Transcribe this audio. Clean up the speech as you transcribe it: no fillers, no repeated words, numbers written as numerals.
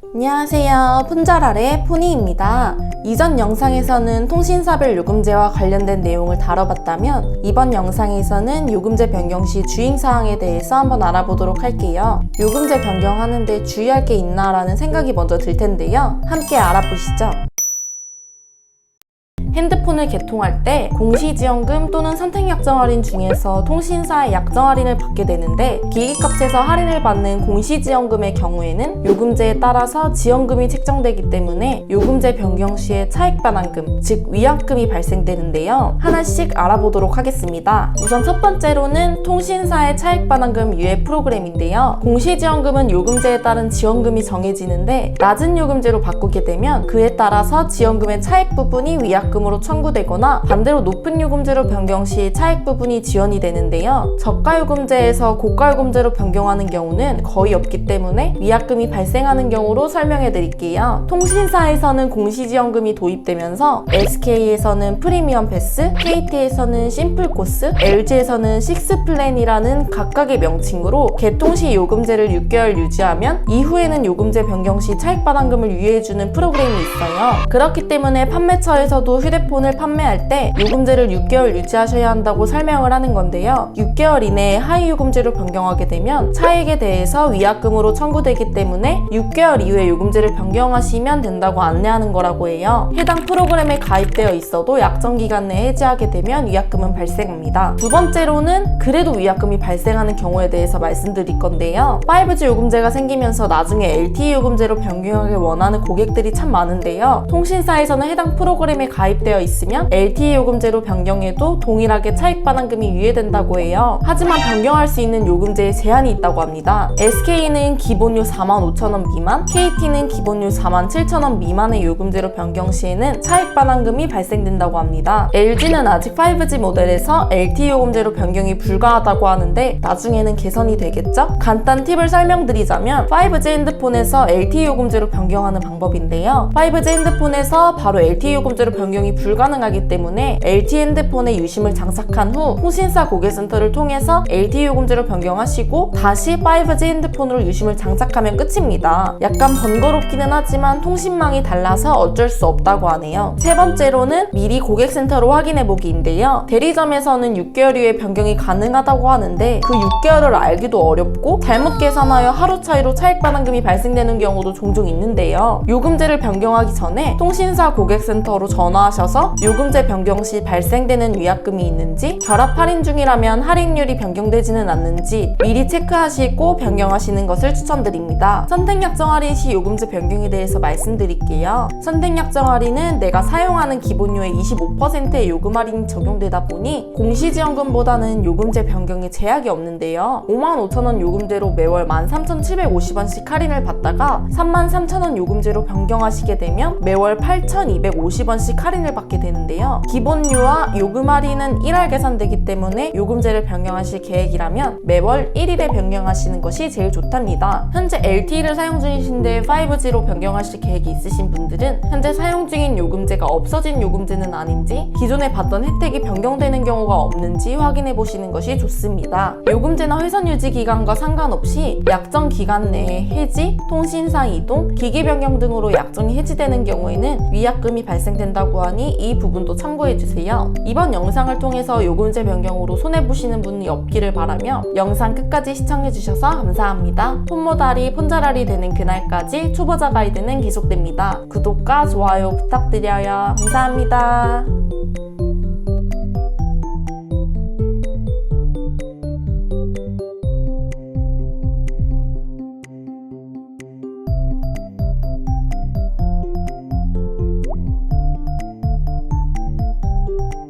안녕하세요. 푼자랄의 푸니입니다. 이전 영상에서는 통신사별 요금제와 관련된 내용을 다뤄봤다면 이번 영상에서는 요금제 변경 시 주의사항에 대해서 한번 알아보도록 할게요. 요금제 변경하는데 주의할 게 있나라는 생각이 먼저 들 텐데요. 함께 알아보시죠. 핸드폰을 개통할 때 공시지원금 또는 선택약정 할인 중에서 통신사의 약정 할인을 받게 되는데 기기값에서 할인을 받는 공시지원금의 경우에는 요금제에 따라서 지원금이 책정되기 때문에 요금제 변경 시에 차익반환금, 즉 위약금이 발생되는데요. 하나씩 알아보도록 하겠습니다. 우선 첫 번째로는 통신사의 차익반환금 유예 프로그램인데요. 공시지원금은 요금제에 따른 지원금이 정해지는데 낮은 요금제로 바꾸게 되면 그에 따라서 지원금의 차익 부분이 위약금으로 청구되거나 반대로 높은 요금제로 변경 시 차익 부분이 지원이 되는데요. 저가 요금제에서 고가 요금제로 변경하는 경우는 거의 없기 때문에 위약금이 발생하는 경우로 설명해 드릴게요. 통신사에서는 공시지원금이 도입되면서 SK에서는 프리미엄 패스, KT에서는 심플 코스, LG에서는 식스 플랜이라는 각각의 명칭으로 개통 시 요금제를 6개월 유지하면 이후에는 요금제 변경 시 차익반환금을 유예해주는 프로그램이 있어요. 그렇기 때문에 판매처에서도 휴대폰을 판매할 때 요금제를 6개월 유지하셔야 한다고 설명을 하는 건데요. 6개월 이내에 하위 요금제로 변경하게 되면 차익에 대해서 위약금으로 청구되기 때문에 6개월 이후에 요금제를 변경하시면 된다고 안내하는 거라고 해요. 해당 프로그램에 가입되어 있어도 약정 기간 내에 해지하게 되면 위약금은 발생합니다. 두 번째로는 그래도 위약금이 발생하는 경우에 대해서 말씀드릴 건데요. 5G 요금제가 생기면서 나중에 LTE 요금제로 변경하길 원하는 고객들이 참 많은데요. 통신사에서는 해당 프로그램에 가입되어 있으면 LTE 요금제로 변경해도 동일하게 차익반환금이 유예된다고 해요. 하지만 변경할 수 있는 요금제에 제한이 있다고 합니다. SK는 기본료 45,000원 미만, KT는 기본료 47,000원 미만의 요금제로 변경 시에는 차익반환금이 발생된다고 합니다. LG는 아직 5G 모델에서 LTE 요금제로 변경이 불가하다고 하는데 나중에는 개선이 되겠죠? 간단 팁을 설명드리자면 5G 핸드폰에서 LTE 요금제로 변경하는 방법인데요. 5G 핸드폰에서 바로 LTE 요금제로 변경이 불가능하기 때문에 LTE 핸드폰에 유심을 장착한 후 통신사 고객센터를 통해서 LTE 요금제로 변경하시고 다시 5G 핸드폰으로 유심을 장착하면 끝입니다. 약간 번거롭기는 하지만 통신망이 달라서 어쩔 수 없다고 하네요. 세 번째로는 미리 고객센터로 확인해보기인데요. 대리점에서는 6개월 이후에 변경이 가능하다고 하는데 그 6개월을 알기도 어렵고 잘못 계산하여 하루 차이로 차익반환금이 발생되는 경우도 종종 있는데요. 요금제를 변경하기 전에 통신사 고객센터로 전화하셔서 요금제 변경 시 발생되는 위약금이 있는지, 결합 할인 중이라면 할인율이 변경되지는 않는지 미리 체크하시고 변경하시는 것을 추천드립니다. 선택약정 할인 시 요금제 변경에 대해서 말씀드릴게요. 선택약정 할인은 내가 사용하는 기본료의 25%의 요금 할인이 적용되다 보니 공시지원금보다는 요금제 변경에 제약이 없는데요. 55,000원 요금제로 매월 13,750원씩 할인을 받다가 33,000원 요금제로 변경하시게 되면 매월 8,250원씩 할인을 받게 되는데요. 기본료와 요금 할인은 1할 계산되기 때문에 요금제를 변경하실 계획이라면 매월 1일에 변경하시는 것이 제일 좋답니다. 현재 LTE를 사용 중이신데 5G로 변경하실 계획이 있으신 분들은 현재 사용 중인 요금제가 없어진 요금제는 아닌지, 기존에 받던 혜택이 변경되는 경우가 없는지 확인해 보시는 것이 좋습니다. 요금제나 회선 유지 기간과 상관없이 약정 기간 내에 해지, 통신사 이동, 기기 변경 등으로 약정이 해지되는 경우에는 위약금이 발생된다고 하니 이 부분도 참고해주세요. 이번 영상을 통해서 요금제 변경으로 손해보시는 분이 없기를 바라며 영상 끝까지 시청해주셔서 감사합니다. 폰모달이 폰자랄이 되는 그날까지 초보자 가이드는 계속됩니다. 구독과 좋아요 부탁드려요. 감사합니다.